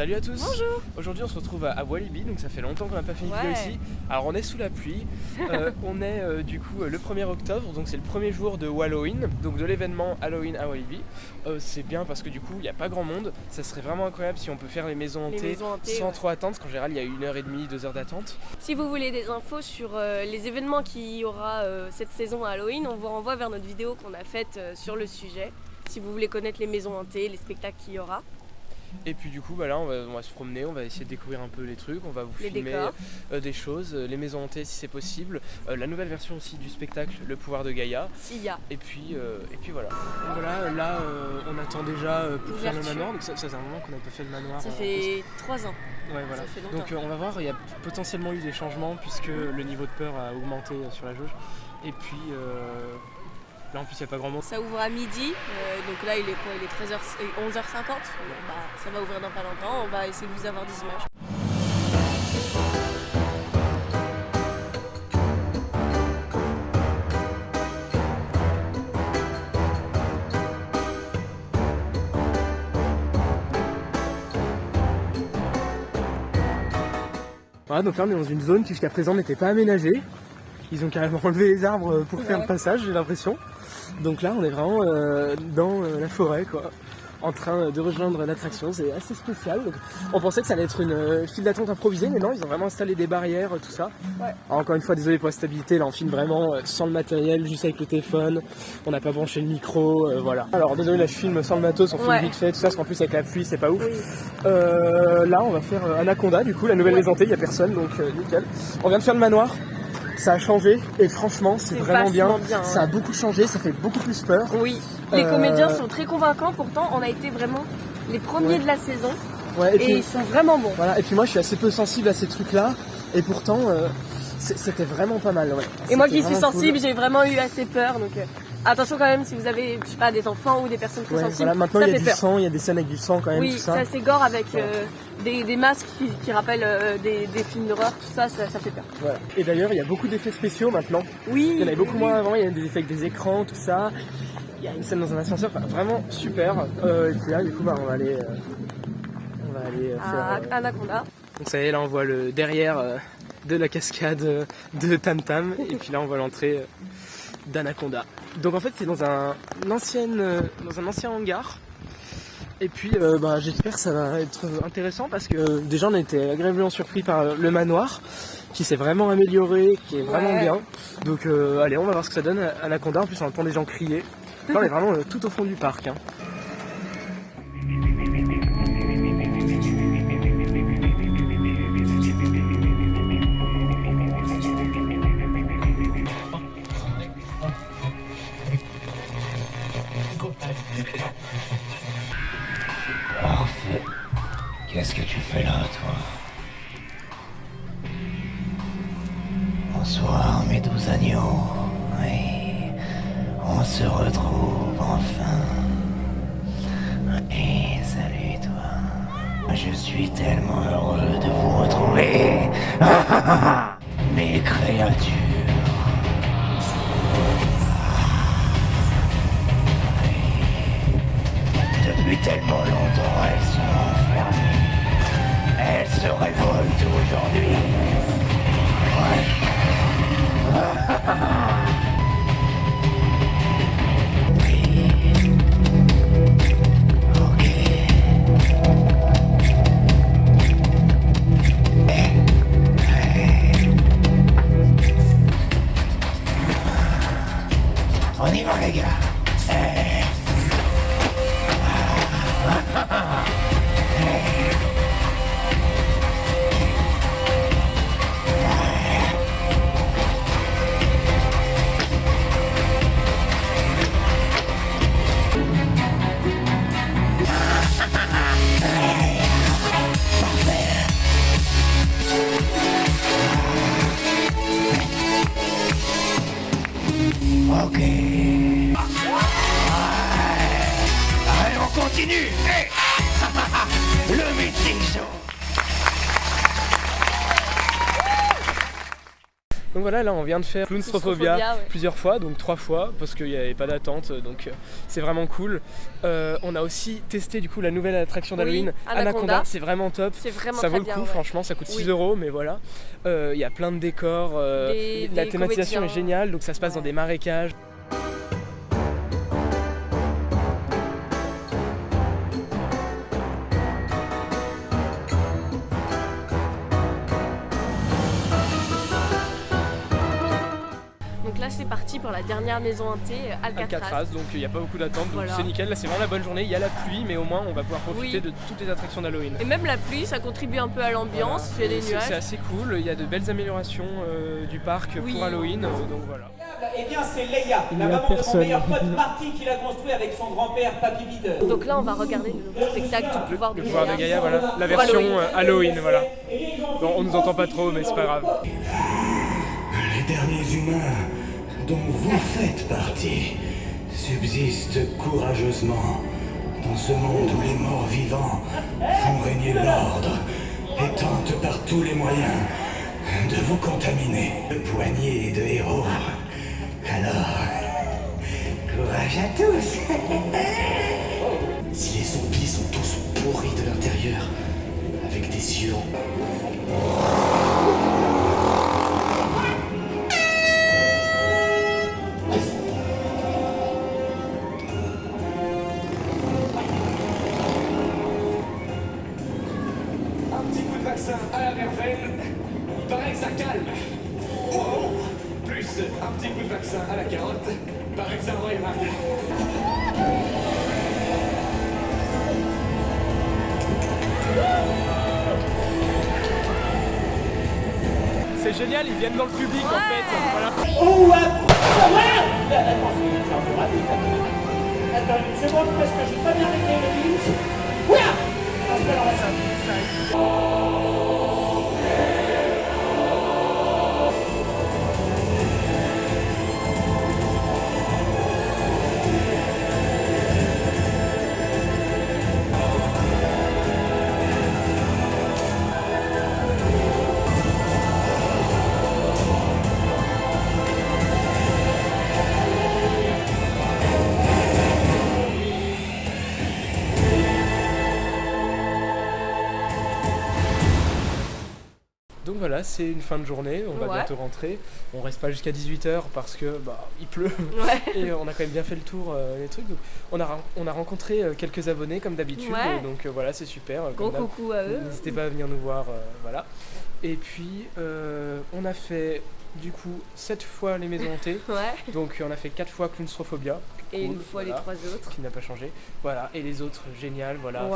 Salut à tous. Bonjour. Aujourd'hui on se retrouve à Walibi, donc ça fait longtemps qu'on n'a pas fait une vidéo ici. Alors on est sous la pluie, on est du coup le 1er octobre, donc c'est le premier jour de Halloween, donc de l'événement Halloween à Walibi. C'est bien parce que du coup il n'y a pas grand monde, ça serait vraiment incroyable si on peut faire les maisons hantées sans trop attendre, parce qu'en général il y a 1h30, 2h d'attente. Si vous voulez des infos sur les événements qu'il y aura cette saison à Halloween, on vous renvoie vers notre vidéo qu'on a faite sur le sujet, si vous voulez connaître les maisons hantées, les spectacles qu'il y aura. Et puis du coup là on va se promener, on va essayer de découvrir un peu les trucs, on va vous filmer des choses, les maisons hantées si c'est possible, la nouvelle version aussi du spectacle Le Pouvoir de Gaïa. S'il y a. Et puis voilà. Donc voilà, là on attend déjà pour faire le manoir, donc ça c'est un moment qu'on n'a pas fait le manoir. Ça fait 3 ans. Ouais voilà. Ça fait longtemps. Donc on va voir, il y a potentiellement eu des changements puisque le niveau de peur a augmenté sur la jauge. Et puis là en plus il n'y a pas grand monde. Ça ouvre à midi, donc là il est quoi? Il est 11h50, ça va ouvrir dans pas longtemps, on va essayer de vous avoir des images. Voilà, donc là on est dans une zone qui jusqu'à présent n'était pas aménagée. Ils ont carrément enlevé les arbres pour faire le passage, j'ai l'impression. Donc là on est vraiment dans la forêt quoi, en train de rejoindre l'attraction, c'est assez spécial. Donc, on pensait que ça allait être une file d'attente improvisée, mais non, ils ont vraiment installé des barrières, tout ça. Ouais. Alors, encore une fois, désolé pour la stabilité, là on filme vraiment sans le matériel, juste avec le téléphone, on n'a pas branché le micro, voilà. Alors désolé, là je filme sans le matos, on filme vite fait, tout ça, parce qu'en plus avec la pluie c'est pas ouf. Oui. Là on va faire Anaconda, du coup, la nouvelle maison hantée, il n'y a personne, donc nickel. On vient de faire le manoir. Ça a changé et franchement c'est vraiment bien. Ça a beaucoup changé, ça fait beaucoup plus peur. Oui, les comédiens sont très convaincants, pourtant on a été vraiment les premiers de la saison et ils sont vraiment bons. Voilà, et puis moi je suis assez peu sensible à ces trucs là et pourtant c'était vraiment pas mal. Ouais. Et moi qui suis sensible, j'ai vraiment eu assez peur, donc attention quand même si vous avez je sais pas, des enfants ou des personnes très sensibles. Voilà, maintenant il y a du sang, il y a des scènes avec du sang quand même. Oui, tout ça. C'est assez gore avec des masques qui rappellent des films d'horreur, tout ça, ça fait peur. Voilà. Et d'ailleurs il y a beaucoup d'effets spéciaux maintenant. Oui. Il y en avait beaucoup moins avant, il y a des effets avec des écrans, tout ça. Il y a une scène dans un ascenseur, vraiment super. Et puis là du coup on va aller faire Anaconda. Donc ça y est, là on voit le derrière de la cascade de Tam Tam et puis là on voit l'entrée d'Anaconda. Donc en fait c'est dans un ancien hangar. Et puis j'espère que ça va être intéressant parce que déjà on a été agréablement surpris par le manoir qui s'est vraiment amélioré, qui est vraiment bien. Donc allez, on va voir ce que ça donne à Anaconda. En plus on entend des gens crier. Là on est vraiment tout au fond du parc. Hein. Parfait. Qu'est-ce que tu fais là, toi? Bonsoir, mes 12 agneaux. Oui, on se retrouve enfin. Et salut, toi. Je suis tellement heureux de vous retrouver. Mes créatures. Depuis tellement longtemps, elles sont enfermées. Elles se révoltent aujourd'hui. Ok. On y va les gars. Donc voilà, là on vient de faire Clownstrophobia ouais. plusieurs fois, donc 3 fois, parce qu'il n'y avait pas d'attente, donc c'est vraiment cool. On a aussi testé du coup la nouvelle attraction d'Halloween, Anaconda, c'est vraiment top. C'est vraiment ça vaut le bien, coup, ouais. franchement, ça coûte 6 €, mais voilà. Il y a plein de décors, la thématisation est géniale, donc ça se passe dans des marécages. Donc là c'est parti pour la dernière maison hantée, Alcatraz. Donc il n'y a pas beaucoup d'attente, donc Voilà. c'est nickel, là c'est vraiment la bonne journée, il y a la pluie, mais au moins on va pouvoir profiter de toutes les attractions d'Halloween. Et même la pluie, ça contribue un peu à l'ambiance, il y a des nuages. C'est assez cool, il y a de belles améliorations du parc pour Halloween, donc voilà. Eh bien, c'est Leia, la maman de mon meilleur pote Marty qui l'a construit avec son grand-père Papy Bide. Donc là, on va regarder le nouveau spectacle du pouvoir de Gaïa, voilà, la version Halloween, voilà. Bon, on nous entend pas trop, mais c'est pas grave. Les derniers humains dont vous faites partie subsistent courageusement dans ce monde où les morts vivants font régner l'ordre et tentent par tous les moyens de vous contaminer. De poignées de héros. Alors, courage à tous. Si les zombies sont tous pourris de l'intérieur, avec des yeux Un petit coup de vaccin à la verveine, il paraît que ça calme. Oh, plus un petit coup de vaccin à la carotte, il paraît que ça envoie mal. C'est génial, ils viennent dans le public en fait. Voilà. Oh, attends une seconde parce que j'ai pas bien réglé le virus. Ouah, on se met dans la salle. Donc voilà, c'est une fin de journée, on va bientôt rentrer. On reste pas jusqu'à 18h parce que il pleut et on a quand même bien fait le tour des trucs. Donc, on a rencontré quelques abonnés comme d'habitude, donc voilà, c'est super. Gros coucou à eux. N'hésitez pas à venir nous voir, voilà. Et puis on a fait du coup 7 fois les maisons hantées. Donc on a fait 4 fois Clownstrophobia. Et une fois les 3 autres. Qui n'a pas changé. Voilà, et les autres, génial, voilà.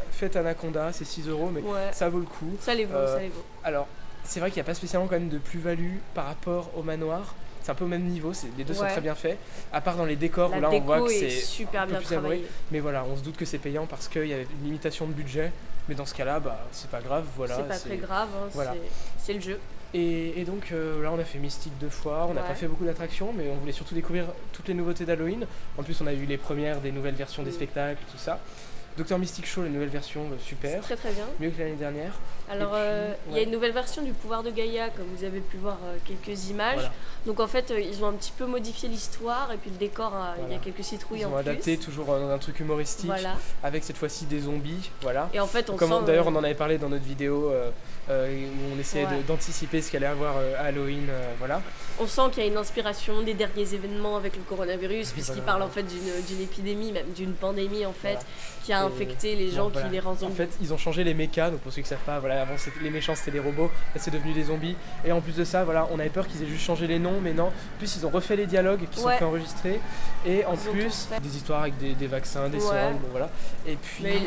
Faites Anaconda, c'est 6 €, mais ça vaut le coup. Ça les vaut, ça les vaut. Alors, c'est vrai qu'il n'y a pas spécialement quand même de plus-value par rapport au manoir. C'est un peu au même niveau, les deux sont très bien faits. À part dans les décors, où là on voit que c'est super bien travaillé. Mais voilà, on se doute que c'est payant parce qu'il y avait une limitation de budget. Mais dans ce cas-là, c'est pas grave, voilà. C'est pas très grave, hein, voilà. C'est le jeu. Et donc là on a fait Mystique 2 fois, on n'a pas fait beaucoup d'attractions, mais on voulait surtout découvrir toutes les nouveautés d'Halloween. En plus on a eu les premières des nouvelles versions des spectacles, tout ça. Dr Mystic Show, la nouvelle version, super. C'est très bien. Mieux que l'année dernière. Alors il y a une nouvelle version du pouvoir de Gaïa, comme vous avez pu voir quelques images. Voilà. Donc en fait ils ont un petit peu modifié l'histoire et puis le décor, il y a quelques citrouilles en plus. Ils ont adapté toujours un truc humoristique, avec cette fois-ci des zombies, voilà. Et en fait d'ailleurs on en avait parlé dans notre vidéo où on essayait d'anticiper ce qu'allait avoir à Halloween, voilà. On sent qu'il y a une inspiration des derniers événements avec le coronavirus, puisqu'il parle en fait d'une épidémie, même d'une pandémie en fait, qui a infecté les gens, qui les rend zombies. En fait ils ont changé les mechas, donc pour ceux qui savent pas, voilà, avant les méchants c'était les robots, là c'est devenu des zombies. Et en plus de ça, voilà, on avait peur qu'ils aient juste changé les noms, mais non. En plus ils ont refait les dialogues qui sont préenregistrés, et en plus des histoires avec des vaccins, des seringues, bon, voilà. Et puis mais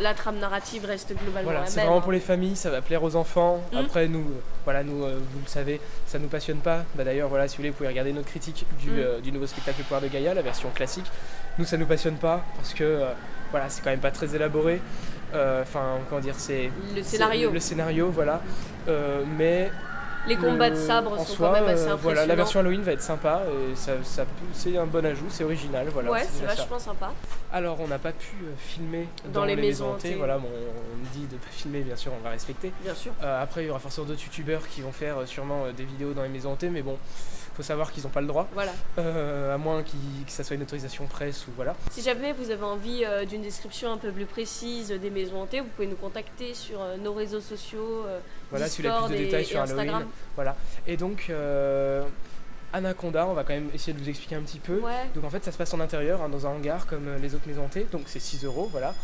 la trame narrative reste globalement la même. C'est vraiment pour les familles, ça va plaire aux enfants. Après nous, vous le savez, ça nous passionne pas. D'ailleurs voilà, si vous voulez, vous pouvez regarder notre critique du nouveau spectacle Le Pouvoir de Gaïa, la version classique. Nous ça nous passionne pas parce que voilà, c'est quand même pas très élaboré. Enfin, comment dire, c'est le scénario, voilà. Mais Les combats de sabre en sont soi, quand même assez impressionnants. voilà, la version Halloween va être sympa et c'est un bon ajout, c'est original. Voilà, Ouais, c'est déjà ça. vachement sympa. Alors, on n'a pas pu filmer Dans les maisons hantées. Voilà, bon, on dit de pas filmer, bien sûr, on va respecter. Bien sûr. Après, il y aura forcément d'autres youtubeurs qui vont faire sûrement des vidéos dans les maisons hantées, mais bon, faut savoir qu'ils n'ont pas le droit. Voilà. À moins que ça soit une autorisation presse ou voilà. Si jamais vous avez envie d'une description un peu plus précise des maisons hantées, vous pouvez nous contacter sur nos réseaux sociaux, Voilà, si vous voulez Discord plus de détails et sur Instagram. Halloween. Voilà. Et donc, Anaconda, on va quand même essayer de vous expliquer un petit peu. Ouais. Donc en fait ça se passe en intérieur, dans un hangar comme les autres maisons hantées, donc c'est 6 €, voilà.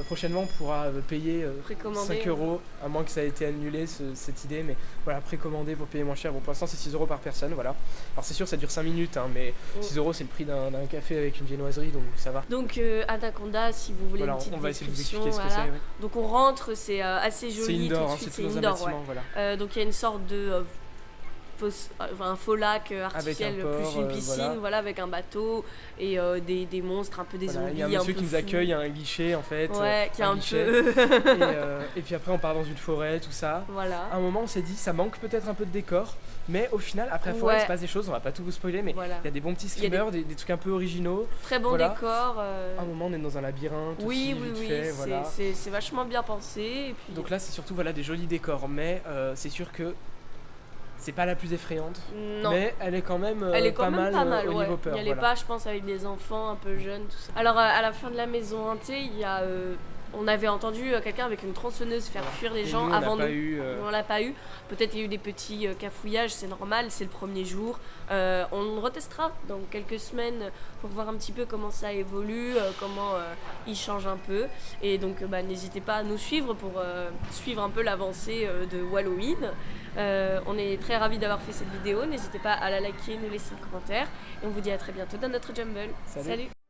Prochainement on pourra payer Précommander, 5 €, à moins que ça ait été annulé cette idée, mais voilà, précommander pour payer moins cher. Bon, pour l'instant c'est 6 € par personne, voilà. Alors c'est sûr ça dure 5 minutes, hein, mais 6 € c'est le prix d'un café avec une viennoiserie, donc ça va. Donc Anaconda, si vous voulez Voilà, une petite on va essayer de vous description, expliquer ce que voilà. c'est. Oui. Donc on rentre, c'est assez C'est joli indoor, tout hein, de suite, c'est c'est dans un indoor, bâtiment, ouais. voilà. Donc il y a une sorte de un faux lac artificiel, port, plus une piscine, voilà. avec un bateau et des monstres, un peu des Voilà, zombies. il y a un monsieur peu qui nous fous. accueille, il y a un guichet en fait. Ouais, qui est un guichet. peu. Et puis après on part dans une forêt, tout ça. Voilà. À un moment on s'est dit ça manque peut-être un peu de décor, mais au final après la forêt Ouais. il se passe des choses, on va pas tout vous spoiler, mais Voilà. il y a des bons petits Il y a screamers, des trucs un peu originaux. Très bon Voilà. décor. À un moment on est dans un labyrinthe Oui, aussi, oui, vite oui, fait, voilà. c'est vachement bien pensé. Et puis... Donc là c'est surtout voilà, des jolis décors, mais c'est sûr que c'est pas la plus effrayante, non. mais elle est quand même, Elle est quand pas même mal, pas mal, au ouais. niveau peur. Il y a les Voilà. pas, je pense, avec des enfants un peu jeunes, tout ça. Alors, à la fin de la maison hantée, il y a... on avait entendu quelqu'un avec une tronçonneuse faire fuir les Et gens nous, on avant n'a nous. pas eu, On l'a pas eu. Peut-être il y a eu des petits cafouillages, c'est normal, c'est le premier jour. On retestera dans quelques semaines pour voir un petit peu comment ça évolue, comment il change un peu. Et donc n'hésitez pas à nous suivre pour suivre un peu l'avancée de Halloween. On est très ravis d'avoir fait cette vidéo. N'hésitez pas à la liker, nous laisser un commentaire. Et on vous dit à très bientôt dans notre Jumble. Salut. Salut.